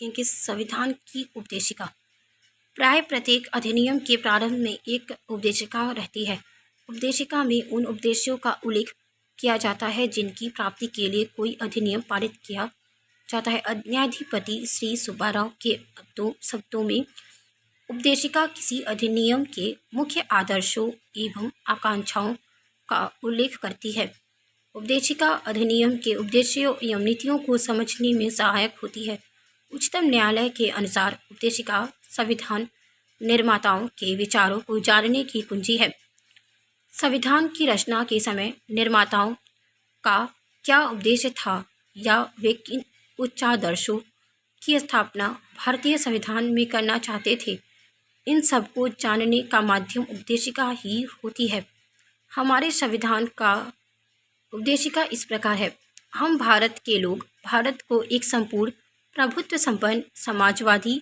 देखें कि संविधान की उपदेशिका प्राय प्रत्येक अधिनियम के प्रारंभ में एक उपदेशिका रहती है। उपदेशिका में उन उपदेशों का उल्लेख किया जाता है जिनकी प्राप्ति के लिए कोई अधिनियम पारित किया जाता है। न्यायाधिपति श्री सुब्बाराव के शब्दों में उपदेशिका किसी अधिनियम के मुख्य आदर्शों एवं आकांक्षाओं का उल्लेख करती है। उपदेशिका अधिनियम के उद्देश्यों एवं नीतियों को समझने में सहायक होती है। उच्चतम न्यायालय के अनुसार उपदेशिका संविधान निर्माताओं के विचारों को जानने की कुंजी है। संविधान की रचना के समय निर्माताओं का क्या उद्देश्य था या वे किन उच्चादर्शों की स्थापना भारतीय संविधान में करना चाहते थे, इन सब को जानने का माध्यम उपदेशिका ही होती है। हमारे संविधान का उपदेशिका इस प्रकार है। हम भारत के लोग भारत को एक संपूर्ण प्रभुत्व संपन्न समाजवादी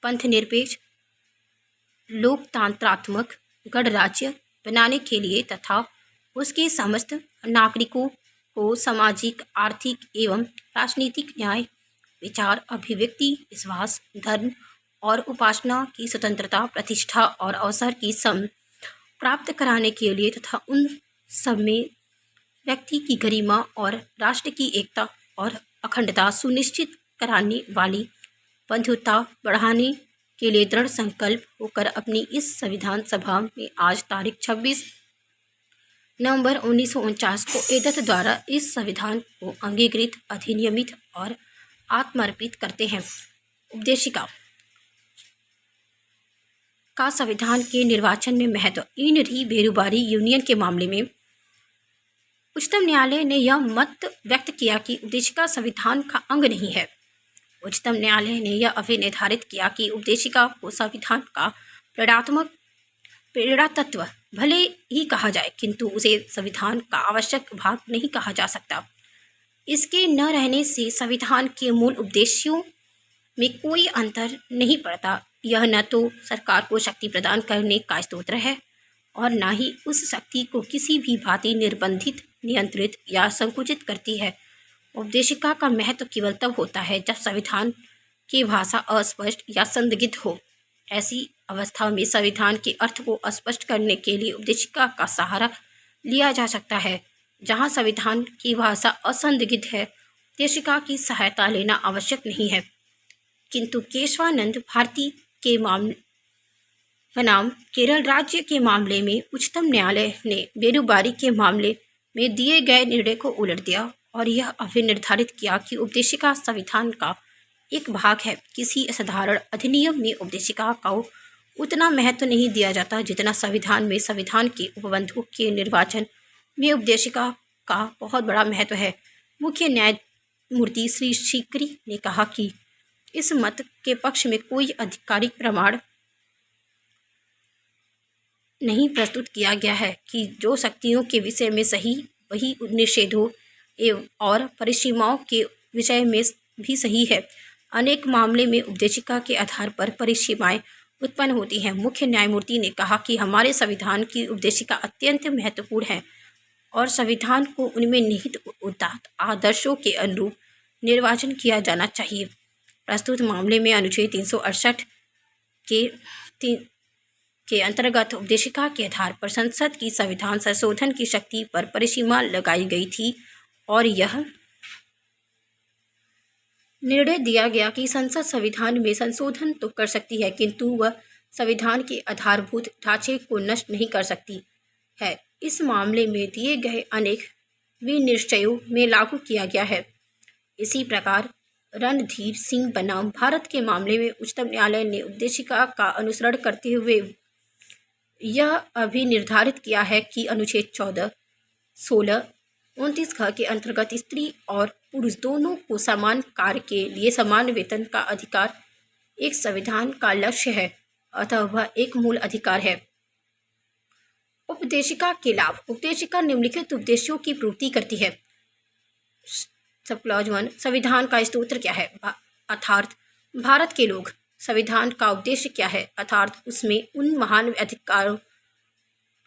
पंथनिरपेक्ष लोकतंत्रात्मक गणराज्य बनाने के लिए तथा उसके समस्त नागरिकों को सामाजिक, आर्थिक एवं राजनीतिक न्याय, विचार, अभिव्यक्ति, विश्वास, धर्म और उपासना की स्वतंत्रता, प्रतिष्ठा और अवसर की सम प्राप्त कराने के लिए तथा उन सब में व्यक्ति की गरिमा और राष्ट्र की एकता और अखंडता सुनिश्चित कराने वाली बंधुता बढ़ाने के लिए दृढ़ संकल्प होकर अपनी इस संविधान सभा में आज तारीख 26 नवंबर 1949 को एदत द्वारा इस संविधान को अंगीकृत, अधिनियमित और आत्मर्पित करते हैं। उपदेशिका का संविधान के निर्वाचन में महत्व। इन री बेरुबारी यूनियन के मामले में उच्चतम न्यायालय ने यह मत व्यक्त किया कि उपदेशिका संविधान का अंग नहीं है। उच्चतम न्यायालय ने यह अभी निर्धारित किया कि उपदेशिका को संविधान का प्रेरणा तत्व भले ही कहा जाए, किंतु उसे संविधान का आवश्यक भाग नहीं कहा जा सकता। इसके न रहने से संविधान के मूल उद्देश्यों में कोई अंतर नहीं पड़ता। यह न तो सरकार को शक्ति प्रदान करने का स्रोत है और न ही उस शक्ति को किसी भी भांति निर्बंधित, नियंत्रित या संकुचित करती है। उपदेशिका का महत्व केवल तब होता है जब संविधान की भाषा अस्पष्ट या संदिग्ध हो। ऐसी अवस्था में संविधान के अर्थ को स्पष्ट करने के लिए उपदेशिका का सहारा लिया जा सकता है। जहां संविधान की भाषा असंदिग्ध है, उपदेशिका की सहायता लेना आवश्यक नहीं है। किंतु केशवानंद भारती के मामले बनाम केरल राज्य के मामले में उच्चतम न्यायालय ने बेरुबारी के मामले में दिए गए निर्णय को उलट दिया और यह अभी निर्धारित किया कि उपदेशिका संविधान का एक भाग है। किसी साधारण अधिनियम में उपदेशिका को उतना महत्व नहीं दिया जाता जितना संविधान में संविधान के उपबंधों के निर्वाचन में उपदेशिका का बहुत बड़ा महत्व है। मुख्य न्यायमूर्ति श्री सीकरी ने कहा कि इस मत के पक्ष में कोई आधिकारिक प्रमाण नहीं प्रस्तुत किया गया है कि जो शक्तियों के विषय में सही वही निषेधों एवं और परिसीमाओं के विषय में भी सही है। अनेक मामले में उपदेशिका के आधार पर परिसीमाएं उत्पन्न होती हैं। मुख्य न्यायमूर्ति ने कहा कि हमारे संविधान की उपदेशिका अत्यंत महत्वपूर्ण है और संविधान को उनमें निहित उदात्त आदर्शों के अनुरूप निर्वाचन किया जाना चाहिए। प्रस्तुत मामले में अनुच्छेद 368 के अंतर्गत उपदेशिका के आधार पर संसद की संविधान संशोधन की शक्ति पर परिसीमा लगाई गई थी और यह निर्णय दिया गया कि संसद संविधान में संशोधन तो कर सकती है, किंतु वह संविधान के आधारभूत ढांचे को नष्ट नहीं कर सकती है। इस मामले में दिए गए अनेक विनिश्चयों में लागू किया गया है। इसी प्रकार रणधीर सिंह बनाम भारत के मामले में उच्चतम न्यायालय ने उपदेशिका का अनुसरण करते हुए यह अभी निर्धारित किया है कि अनुच्छेद 14, 16, 29 ख के अंतर्गत स्त्री और पुरुष दोनों को समान कार्य के लिए समान वेतन का अधिकार एक संविधान का लक्ष्य है, अतः वह एक मूल अधिकार है। उपदेशिका के लाभ। उपदेशिका निम्नलिखित उद्देश्यों की पूर्ति करती है। सब क्लॉज 1, संविधान का स्तोत्र क्या है, अर्थात भारत के लोग। संविधान का उद्देश्य क्या है, अर्थात उसमें उन महान अधिकारों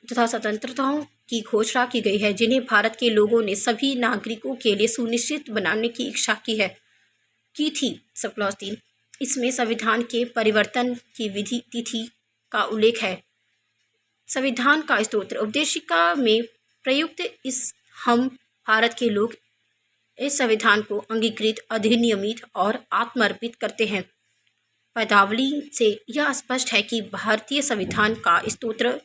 तथा स्वतंत्रताओं की घोषणा की गई है जिन्हें भारत के लोगों ने सभी नागरिकों के लिए सुनिश्चित बनाने की इच्छा की थी। सब क्लॉज 3, इसमें संविधान के परिवर्तन की विधि तिथि का उल्लेख है। संविधान का स्तोत्र उपदेशिका में प्रयुक्त इस हम भारत के लोग इस संविधान को अंगीकृत, अधिनियमित और आत्मर्पित करते हैं। पदावली से यह स्पष्ट है कि भारतीय संविधान का स्तोत्र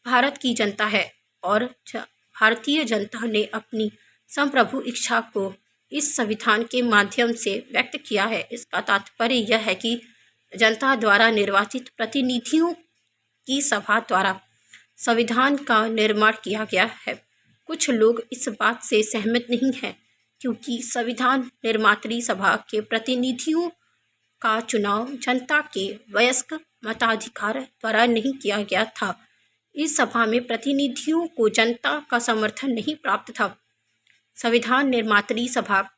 भारत की जनता है और भारतीय जनता ने अपनी संप्रभु इच्छा को इस संविधान के माध्यम से व्यक्त किया है। इसका तात्पर्य यह है कि जनता द्वारा निर्वाचित प्रतिनिधियों की सभा द्वारा संविधान का निर्माण किया गया है। कुछ लोग इस बात से सहमत नहीं हैं क्योंकि संविधान निर्मात्री सभा के प्रतिनिधियों का चुनाव जनता के वयस्क मताधिकार द्वारा नहीं किया गया था। इस सभा में प्रतिनिधियों को जनता का समर्थन नहीं प्राप्त था। संविधान निर्मात्री सभा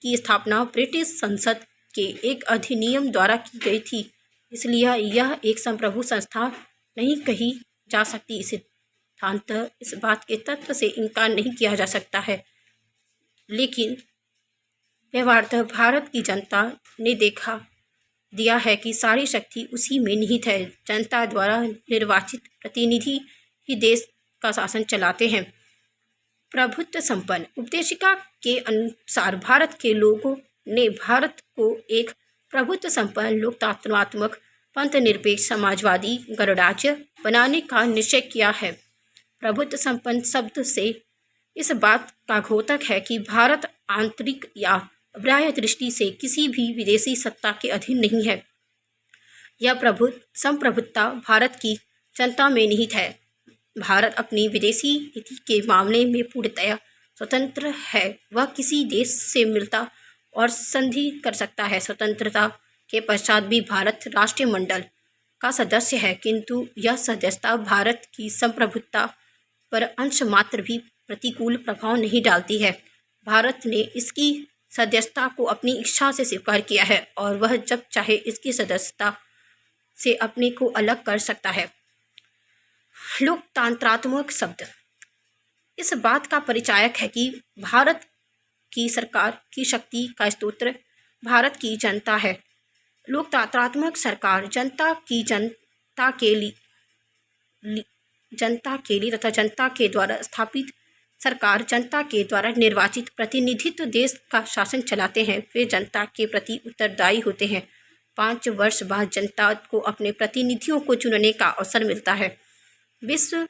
की स्थापना ब्रिटिश संसद के एक अधिनियम द्वारा की गई थी, इसलिए यह एक संप्रभु संस्था नहीं कही जा सकती। सिद्धांततः इस बात के तत्व से इनकार नहीं किया जा सकता है, लेकिन व्यवहारतः भारत की जनता ने देखा दिया है कि सारी शक्ति उसी में निहित है। जनता द्वारा निर्वाचित प्रतिनिधि ही देश का शासन चलाते हैं। प्रभुत्व संपन्न उपदेशिका के अनुसार भारत के लोगों ने भारत को एक प्रभुत्व संपन्न लोकतंत्रात्मक पंथ निरपेक्ष समाजवादी गणराज्य बनाने का निश्चय किया है। प्रभुत्व संपन्न शब्द से इस बात का घोतक है कि भारत आंतरिक या बाह्य दृष्टि से किसी भी विदेशी सत्ता के अधीन नहीं है। यह संप्रभुत्ता भारत की जनता में निहित है। भारत अपनी विदेशी नीति के मामले में पूर्णतया स्वतंत्र है। वह किसी देश से मिलता और संधि कर सकता है। स्वतंत्रता के पश्चात भी भारत राष्ट्रमंडल का सदस्य है, किंतु यह सदस्यता भारत की संप्रभुत्ता पर अंश मात्र भी प्रतिकूल प्रभाव नहीं डालती है। भारत ने इसकी सदस्यता को अपनी इच्छा से स्वीकार किया है और वह जब चाहे इसकी सदस्यता से अपने को अलग कर सकता है। लोकतंत्रात्मक शब्द इस बात का परिचायक है कि भारत की सरकार की शक्ति का स्रोत भारत की जनता है। लोकतंत्रात्मक सरकार जनता के लिए तथा जनता के द्वारा स्थापित सरकार जनता के द्वारा निर्वाचित प्रतिनिधित्व देश का शासन चलाते हैं। वे जनता के प्रति उत्तरदायी होते हैं। 5 वर्ष बाद जनता को अपने प्रतिनिधियों को चुनने का अवसर मिलता है। विश्व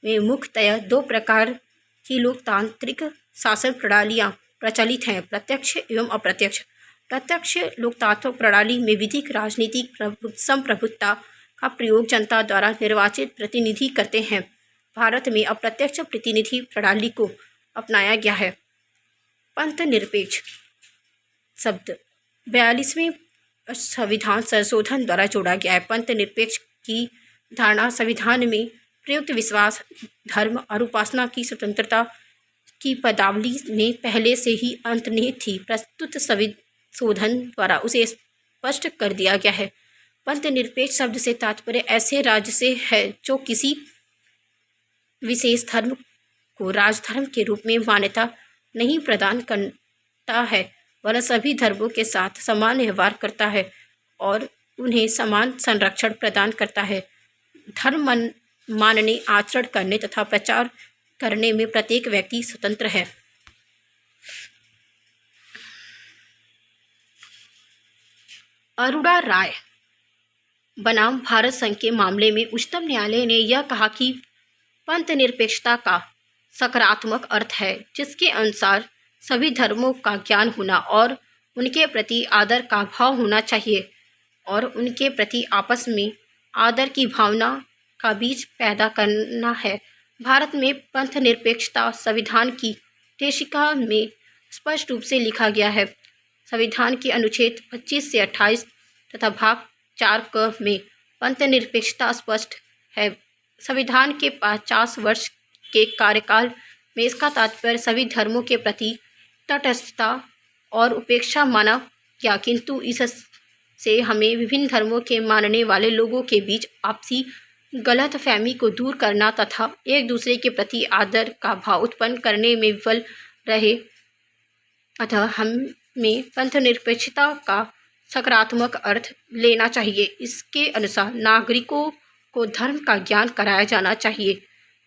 में मुख्यतः 2 प्रकार की लोकतांत्रिक शासन प्रणालियाँ प्रचलित हैं, प्रत्यक्ष एवं अप्रत्यक्ष। प्रत्यक्ष लोकतांत्रिक प्रणाली में विधिक राजनीतिक संप्रभुत्ता का प्रयोग जनता द्वारा निर्वाचित प्रतिनिधि करते हैं। भारत में अप्रत्यक्ष प्रतिनिधि प्रणाली को अपनाया गया है। पंथ निरपेक्ष शब्द 42वें संविधान संशोधन द्वारा जोड़ा गया है। पंथ निरपेक्ष की धारणा संविधान में प्रयुक्त विश्वास, धर्म और उपासना की स्वतंत्रता की पदावली में पहले से ही अंतर्निहित थी। प्रस्तुत संशोधन द्वारा उसे स्पष्ट कर दिया गया है। पंथ निरपेक्ष शब्द से तात्पर्य ऐसे राज्य से है जो किसी विशेष धर्म को राजधर्म के रूप में मान्यता नहीं प्रदान करता है, वरन सभी धर्मों के साथ समान व्यवहार करता है और उन्हें समान संरक्षण प्रदान करता है। धर्म मानने, आचरण करने तथा प्रचार करने में प्रत्येक व्यक्ति स्वतंत्र है। अरोड़ा राय बनाम भारत संघ के मामले में उच्चतम न्यायालय ने यह कहा कि पंथ निरपेक्षता का सकारात्मक अर्थ है, जिसके अनुसार सभी धर्मों का ज्ञान होना और उनके प्रति आदर का भाव होना चाहिए और उनके प्रति आपस में आदर की भावना का बीज पैदा करना है। भारत में पंथ निरपेक्षता संविधान की उद्देशिका में स्पष्ट रूप से लिखा गया है। संविधान के अनुच्छेद 25 से 28 तथा भाग 4 क में पंथ निरपेक्षता स्पष्ट है। संविधान के 50 वर्ष के कार्यकाल में इसका तात्पर्य सभी धर्मों के प्रति तटस्थता और उपेक्षा माना गया, किंतु इससे हमें विभिन्न धर्मों के मानने वाले लोगों के बीच आपसी गलतफहमी को दूर करना तथा एक दूसरे के प्रति आदर का भाव उत्पन्न करने में विफल रहे। अतः हमें पंथ निरपेक्षता का सकारात्मक अर्थ लेना चाहिए। इसके अनुसार नागरिकों को धर्म का ज्ञान कराया जाना चाहिए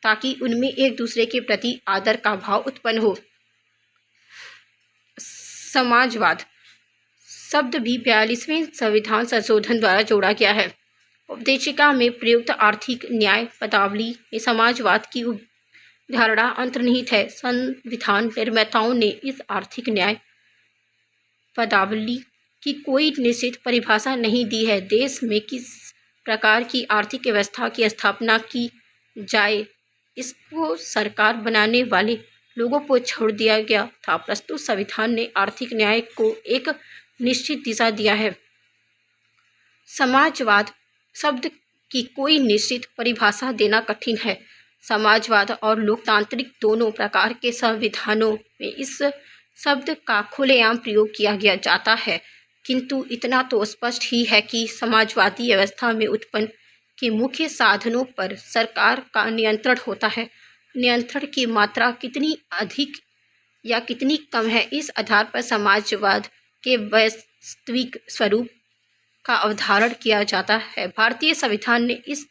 ताकि उनमें एक दूसरे के प्रति आदर का भाव उत्पन्न हो। समाजवाद शब्द भी 42वें संविधान संशोधन द्वारा जोड़ा गया है। उपदेशिका में प्रयुक्त आर्थिक न्याय पदावली में समाजवाद की धारणा अंतर्निहित है। संविधान निर्माताओं ने इस आर्थिक न्याय पदावली की कोई निश्चित परिभाषा नहीं दी है। देश में किस प्रकार की आर्थिक व्यवस्था की स्थापना की जाए, इसको सरकार बनाने वाले लोगों को छोड़ दिया गया था। प्रस्तुत संविधान ने आर्थिक न्याय को एक निश्चित दिशा दिया है। समाजवाद शब्द की कोई निश्चित परिभाषा देना कठिन है। समाजवाद और लोकतांत्रिक दोनों प्रकार के संविधानों में इस शब्द का खुलेआम प्रयोग किया गया जाता है, किंतु इतना तो स्पष्ट ही है कि समाजवादी व्यवस्था में उत्पन्न के मुख्य साधनों पर सरकार का नियंत्रण होता है। नियंत्रण की मात्रा कितनी अधिक या कितनी कम है, इस आधार पर समाजवाद के वास्तविक स्वरूप का अवधारण किया जाता है। भारतीय संविधान ने इस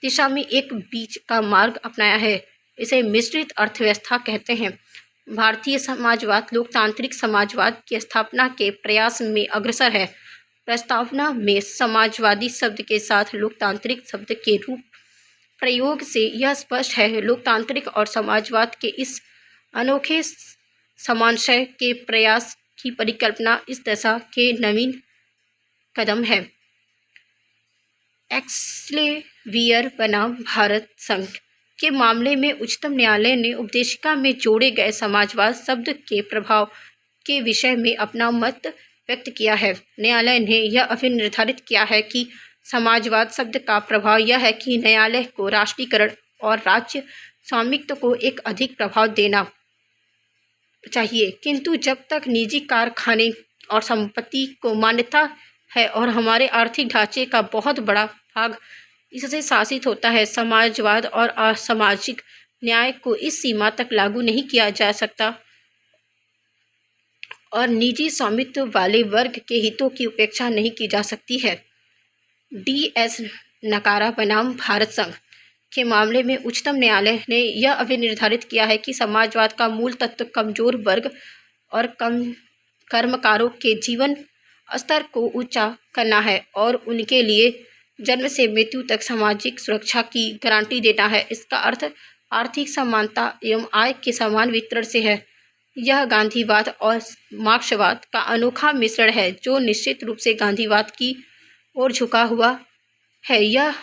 दिशा में एक बीच का मार्ग अपनाया है। इसे मिश्रित अर्थव्यवस्था कहते हैं। भारतीय समाजवाद लोकतांत्रिक समाजवाद की स्थापना के प्रयास में अग्रसर है। प्रस्तावना में समाजवादी शब्द के साथ लोकतांत्रिक शब्द के रूप प्रयोग से यह स्पष्ट है। लोकतांत्रिक और समाजवाद के इस अनोखे समाशय के प्रयास की परिकल्पना इस दशा के नवीन कदम है। एक्सलेवियर बनाम भारत संघ के मामले में उच्चतम न्यायालय ने उपदेशिका में जोड़े गए समाजवाद शब्द के प्रभाव के विषय में अपना मत व्यक्त किया है। न्यायालय ने यह अभिनिर्धारित किया है कि समाजवाद शब्द का प्रभाव यह है कि न्यायालय को राष्ट्रीयकरण और राज्य स्वामित्व को एक अधिक प्रभाव देना चाहिए, किंतु जब तक निजी कारखाने और संपत्ति को मान्यता है और हमारे आर्थिक ढांचे का बहुत बड़ा भाग इससे शासित होता है, समाजवाद और असामाजिक न्याय को इस सीमा तक लागू नहीं किया जा सकता और निजी स्वामित्व वाले वर्ग के हितों की उपेक्षा नहीं की जा सकती है। DS नकारा बनाम भारत संघ के मामले में उच्चतम न्यायालय ने यह अभिनिर्धारित किया है कि समाजवाद का मूल तत्व कमजोर वर्ग और कर्मकारों के जीवन स्तर को ऊंचा करना है और उनके लिए जन्म से मृत्यु तक सामाजिक सुरक्षा की गारंटी देना है। इसका अर्थ आर्थिक समानता एवं आय के समान वितरण से है। यह गांधीवाद और मार्क्सवाद का अनोखा मिश्रण है जो निश्चित रूप से गांधीवाद की ओर झुका हुआ है। यह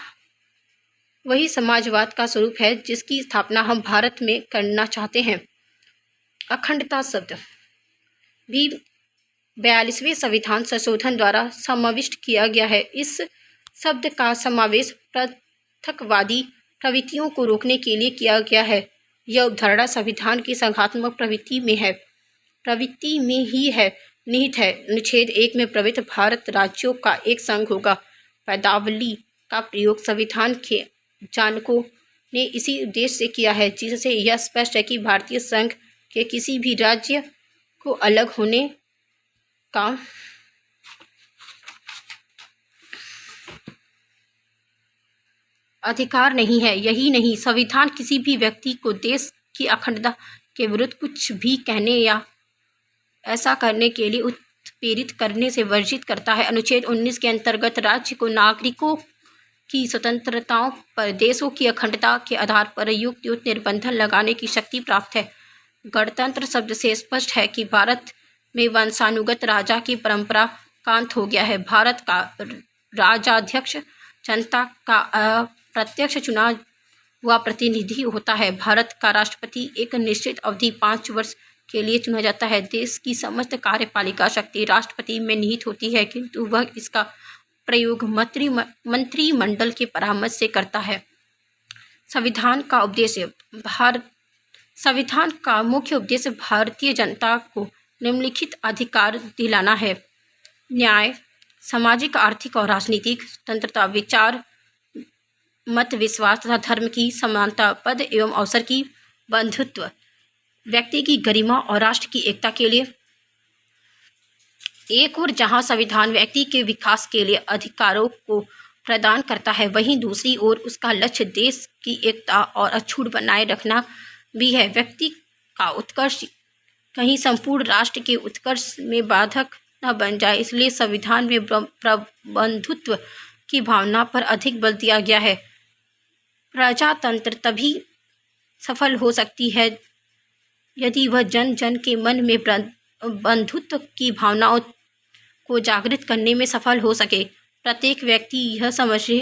वही समाजवाद का स्वरूप है जिसकी स्थापना हम भारत में करना चाहते हैं। अखंडता शब्द भी 42वें संविधान संशोधन द्वारा समाविष्ट किया गया है। इस शब्द का समावेश पृथकवादी प्रवृत्तियों को रोकने के लिए किया गया है। यह अवधारणा संविधान की संघात्मक प्रवृत्ति में ही है निहित है। अनुच्छेद 1 में प्रवृत्त भारत राज्यों का एक संघ होगा। पदावली का प्रयोग संविधान के जानकों ने इसी उद्देश्य से किया है, जिससे यह स्पष्ट है कि भारतीय संघ के किसी भी राज्य को अलग होने का अधिकार नहीं है। यही नहीं, संविधान किसी भी व्यक्ति को देश की अखंडता के विरुद्ध कुछ भी कहने या ऐसा करने के लिए उत्प्रेरित करने से वर्जित करता है। अनुच्छेद 19 के अंतर्गत राज्य को नागरिकों की स्वतंत्रताओं पर देशों की अखंडता के आधार पर युक्त निर्बंधन लगाने की शक्ति प्राप्त है। गणतंत्र शब्द से स्पष्ट है कि भारत में वंशानुगत राजा की परंपरा का अंत हो गया है। भारत का राजाध्यक्ष जनता का अप्रत्यक्ष चुना हुआ प्रतिनिधि होता है। भारत का राष्ट्रपति एक निश्चित अवधि 5 वर्ष के लिए चुना जाता है। देश की समस्त कार्यपालिका शक्ति राष्ट्रपति में निहित होती है, किंतु वह इसका प्रयोग मंत्रिमंडल के परामर्श से करता है। संविधान का मुख्य उद्देश्य भारतीय जनता को निम्नलिखित अधिकार दिलाना है: न्याय, सामाजिक, आर्थिक और राजनीतिक स्वतंत्रता, विचार, मत, विश्वास तथा धर्म की समानता, पद एवं अवसर की बंधुत्व, व्यक्ति की गरिमा और राष्ट्र की एकता के लिए एक और जहां संविधान व्यक्ति के विकास के लिए अधिकारों को प्रदान करता है, वहीं दूसरी ओर उसका लक्ष्य देश की एकता और अछूत बनाए रखना भी है। व्यक्ति का उत्कर्ष कहीं संपूर्ण राष्ट्र के उत्कर्ष में बाधक न बन जाए, इसलिए संविधान में प्रबंधुत्व की भावना पर अधिक बल दिया गया है। प्रजातंत्र तभी सफल हो सकती है यदि वह जन जन के मन में बंधुत्व की भावनाओं को जागृत करने में सफल हो सके। प्रत्येक व्यक्ति यह समझे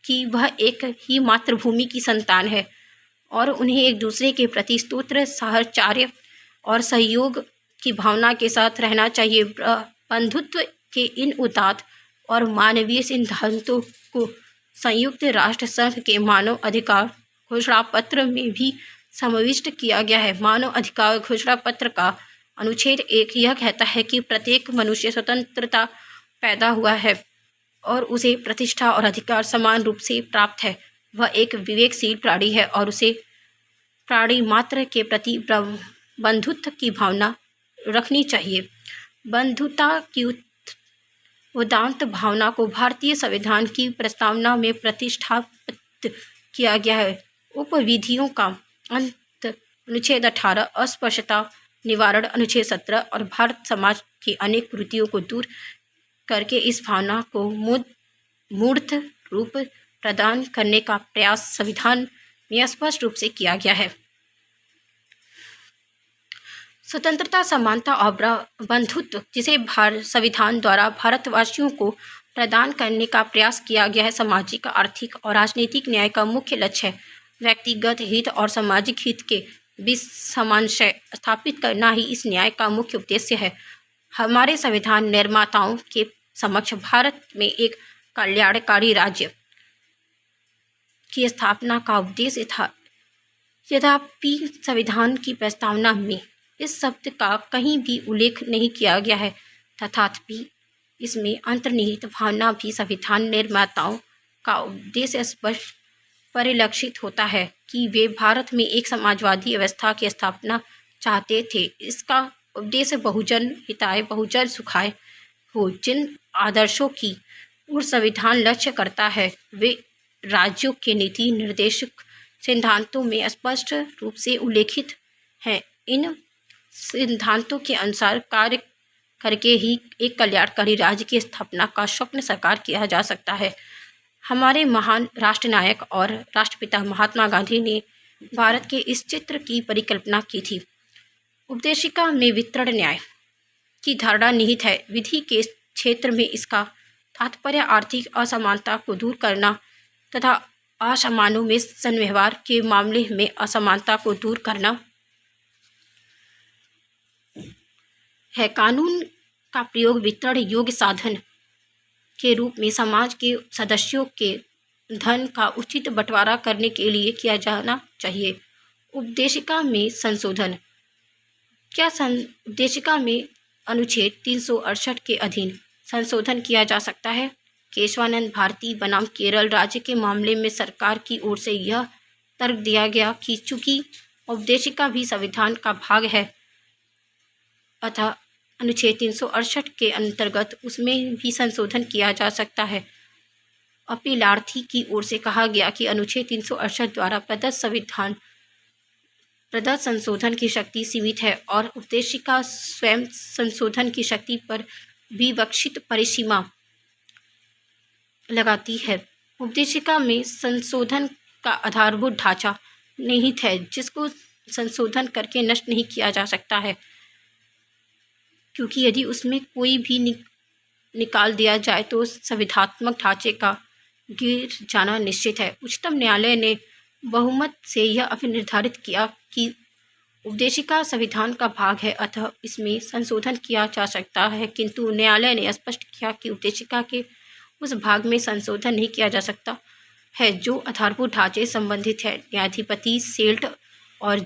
कि वह एक ही मातृभूमि की संतान है और उन्हें एक दूसरे के प्रति स्तोत्र, साहचर्य और सहयोग की भावना के साथ रहना चाहिए। बंधुत्व के इन उदात्त और मानवीय सिद्धांतों को संयुक्त राष्ट्र संघ के मानव अधिकार घोषणा पत्र में भी समाविष्ट किया गया है। मानव अधिकार घोषणा पत्र का अनुच्छेद 1 यह कहता है कि प्रत्येक मनुष्य स्वतंत्रता पैदा हुआ है और उसे प्रतिष्ठा और अधिकार समान रूप से प्राप्त है। वह एक विवेकशील प्राणी है और उसे प्राणी मात्र के प्रति बंधुत्व की भावना रखनी चाहिए। बंधुता की उदात्त भावना को भारतीय संविधान की प्रस्तावना में प्रतिष्ठापित किया गया है। उपविधियों का अंत अनुच्छेद 18, अस्पृश्यता निवारण अनुच्छेद 17 और भारत समाज की अनेक त्रुटियों को दूर करके इस भावना को मूर्त रूप प्रदान करने का प्रयास संविधान में स्पष्ट रूप से किया गया है। स्वतंत्रता, समानता और बंधुत्व जिसे संविधान द्वारा भारतवासियों को प्रदान करने का प्रयास किया गया है, सामाजिक, आर्थिक और राजनीतिक न्याय का मुख्य लक्ष्य है। व्यक्तिगत हित और सामाजिक हित के बीच सामंजस्य स्थापित करना ही इस न्याय का मुख्य उद्देश्य है। हमारे संविधान निर्माताओं के समक्ष भारत में एक कल्याणकारी राज्य की स्थापना का उद्देश्य था। यद्यपि संविधान की प्रस्तावना में इस शब्द का कहीं भी उल्लेख नहीं किया गया है, तथापि इसमें अंतर्निहित भावना भी संविधान निर्माताओं का उद्देश्य स्पष्ट परिलक्षित होता है कि वे भारत में एक समाजवादी व्यवस्था की स्थापना चाहते थे। इसका उद्देश्य बहुजन हिताय, बहुजन सुखाय हो। जिन आदर्शों की ओर संविधान लक्ष्य करता है वे राज्यों के नीति निर्देशक सिद्धांतों में स्पष्ट रूप से उल्लेखित हैं। इन सिद्धांतों के अनुसार कार्य करके ही एक कल्याणकारी राज्य की स्थापना का स्वप्न साकार किया जा सकता है। हमारे महान राष्ट्रनायक और राष्ट्रपिता महात्मा गांधी ने भारत के इस चित्र की परिकल्पना की थी। उपदेशिका में वितरण न्याय की धारणा निहित है। विधि के क्षेत्र में इसका तात्पर्य आर्थिक असमानता को दूर करना तथा असमानों में संव्यवहार के मामले में असमानता को दूर करना है। कानून का प्रयोग वितरण योग्य साधन के रूप में समाज के सदस्यों के धन का उचित बंटवारा करने के लिए किया जाना चाहिए। उपदेशिका में संशोधन उपदेशिका में अनुच्छेद 368 के अधीन संशोधन किया जा सकता है। केशवानंद भारती बनाम केरल राज्य के मामले में सरकार की ओर से यह तर्क दिया गया कि चूंकि उपदेशिका भी संविधान का भाग है अतः अनुच्छेद 368 के अंतर्गत उसमें भी संशोधन किया जा सकता है। अपीलार्थी की ओर से कहा गया कि अनुच्छेद 368 द्वारा प्रदत्त संशोधन की शक्ति सीमित है और उपदेशिका स्वयं संशोधन की शक्ति पर विवक्षित परिसीमा लगाती है। उपदेशिका में संशोधन का आधारभूत ढांचा निहित है जिसको संशोधन करके नष्ट नहीं किया जा सकता है, क्योंकि यदि उसमें कोई भी निकाल दिया जाए तो संविधात्मक ढांचे का गिर जाना निश्चित है। उच्चतम न्यायालय ने बहुमत से यह अभिनिर्धारित किया कि उपदेशिका संविधान का भाग है अतः इसमें संशोधन किया जा सकता है, किंतु न्यायालय ने स्पष्ट किया कि उपदेशिका के उस भाग में संशोधन नहीं किया जा सकता है जो आधारभूत ढांचे संबंधित है। न्यायाधिपति सेल्ट और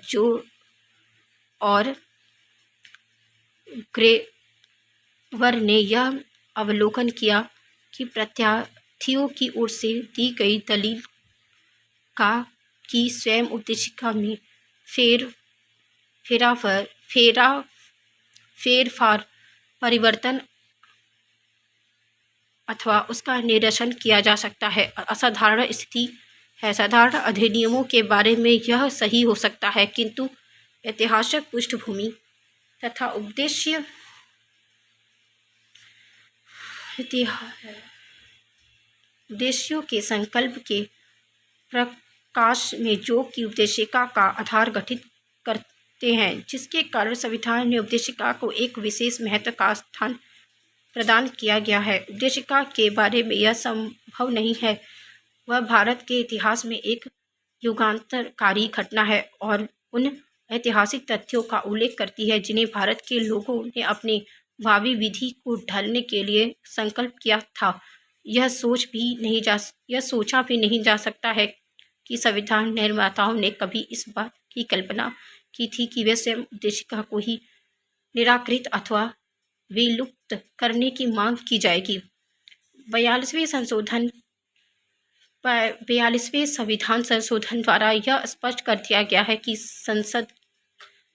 ग्रेवर ने यह अवलोकन किया कि प्रत्यार्थियों की ओर से दी गई दलील का कि स्वयं उपदेशिका में फेरफार परिवर्तन अथवा उसका निरसन किया जा सकता है। असाधारण स्थिति है। साधारण अधिनियमों के बारे में यह सही हो सकता है, किंतु ऐतिहासिक पृष्ठभूमि तथा उद्देश्यों के संकल्प के प्रकाश में जो कि उपदेशिका का आधार गठित करते हैं, जिसके कारण संविधान में उपदेशिका को एक विशेष महत्व का स्थान प्रदान किया गया है। उपदेशिका के बारे में यह संभव नहीं है। वह भारत के इतिहास में एक युगांतरकारी घटना है और उन ऐतिहासिक तथ्यों का उल्लेख करती है जिन्हें भारत के लोगों ने अपने भावी विधि को ढालने के लिए संकल्प किया था। यह सोचा भी नहीं जा सकता है कि संविधान निर्माताओं ने कभी इस बात की कल्पना की थी कि वे स्वयं उपदेशिका को ही निराकृत अथवा विलुप्त करने की मांग की जाएगी। 42वें संविधान संशोधन द्वारा यह स्पष्ट कर दिया गया है कि संसद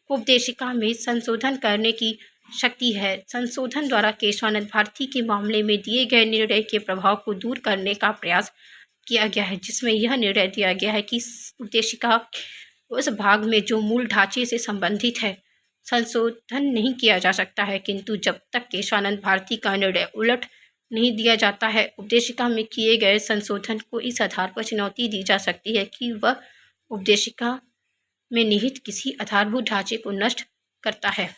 को उपदेशिका में संशोधन करने की शक्ति है। संशोधन द्वारा केशवानंद भारती के मामले में दिए गए निर्णय के प्रभाव को दूर करने का प्रयास किया गया है, जिसमें यह निर्णय दिया गया है कि उपदेशिका उस भाग में जो मूल ढांचे से संबंधित है संशोधन नहीं किया जा सकता है, किंतु जब तक केशवानंद भारती का निर्णय उलट नहीं दिया जाता है, उपदेशिका में किए गए संशोधन को इस आधार पर चुनौती दी जा सकती है कि वह उपदेशिका में निहित किसी आधारभूत ढांचे को नष्ट करता है।